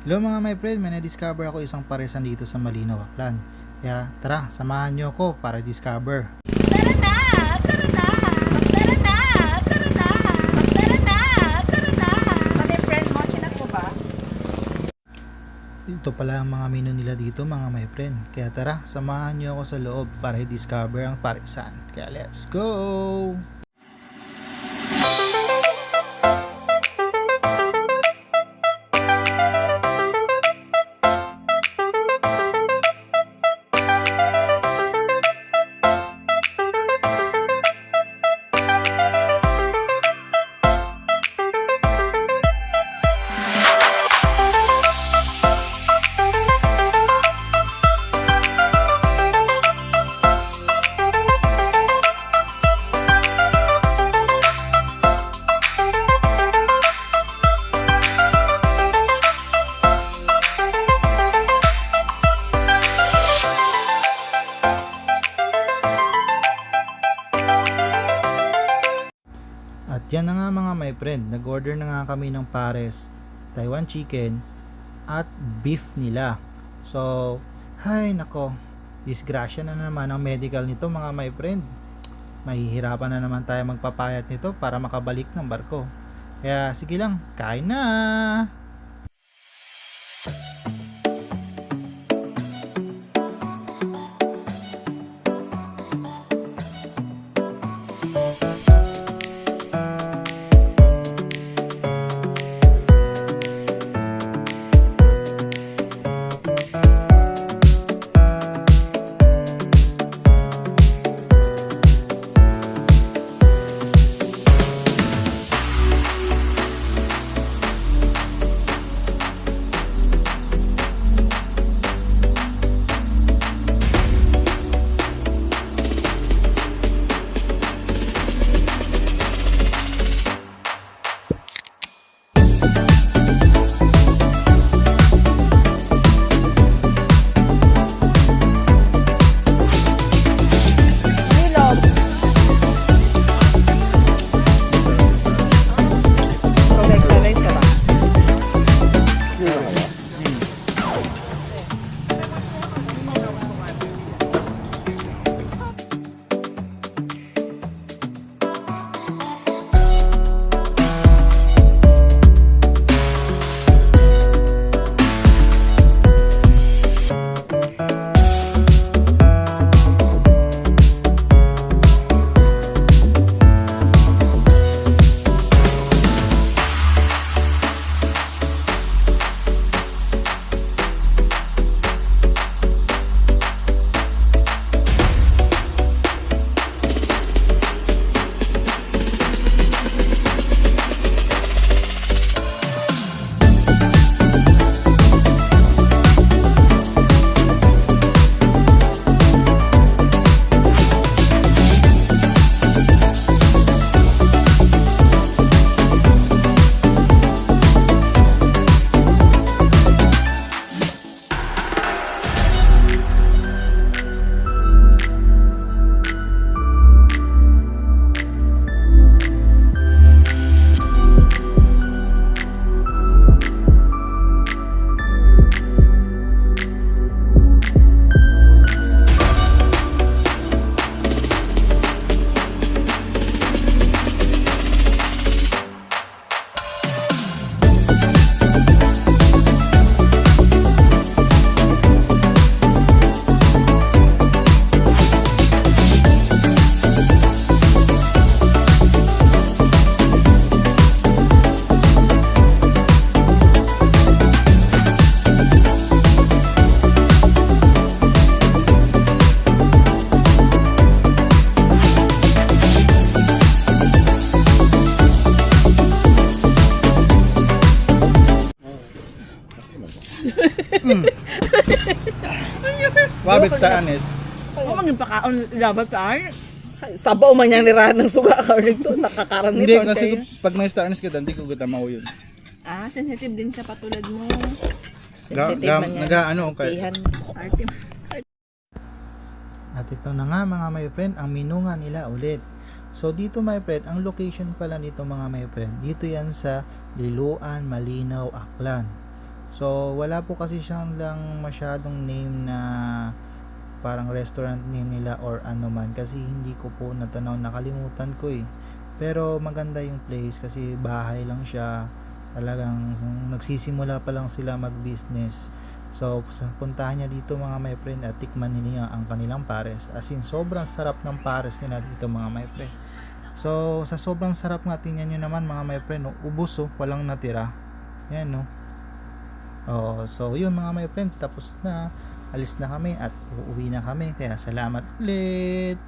Hello mga my friend, may na-discover ako isang paresan dito sa Malinaw, Aklan. Kaya tara, samahan nyo ako para discover. Tara na! Tara na! Tara na! Tara na! Tara na! Tara na! Pati friend mo, chinat mo ba? Ito pala ang mga menu nila dito mga my friend. Kaya tara, samahan nyo ako sa loob para i-discover ang paresan. Kaya let's go! At yan na nga mga my friend, nag-order na nga kami ng pares, Taiwan chicken at beef nila. So, hay nako, disgrasya na naman ang medical nito mga my friend. Mahihirapan na naman tayo magpapayat nito para makabalik ng barko. Kaya sige lang, kain na! Nilog. Mag-exercise ka ba? Wabit sa anis. Ako maging pakaon labat sa akin. Sabaw man yan nirahan ng suga ka nito. Nakakaran nito. Hindi, kasi pag may star anis kita, hindi ko gutamaw yun. Ah, sensitive din siya patulad mo. Ga- Sensitive ga- man yan. nag-ano, kay- Artihan. Arte. At ito na nga mga my friend, ang menu nga nila ulit. So dito my friend, ang location pala nito mga my friend, dito yan sa Liloan, Malinaw, Aklan. So, wala po kasi siyang lang masyadong name na parang restaurant name nila or ano man kasi hindi ko po natanaw, nakalimutan ko eh. Pero maganda yung place kasi bahay lang siya. Talagang nagsisimula pa lang sila mag-business. So, puntahan niya dito mga my friend at tikman niya ang kanilang pares. As in, sobrang sarap ng pares nila dito mga my friend. So, sa sobrang sarap nga, tingnan nyo naman mga my friend, no? Ubos oh, walang natira. Yan no. Oh, so yun mga my friend, tapos na. Alis na kami at uuwi na kami. Kaya salamat ulit.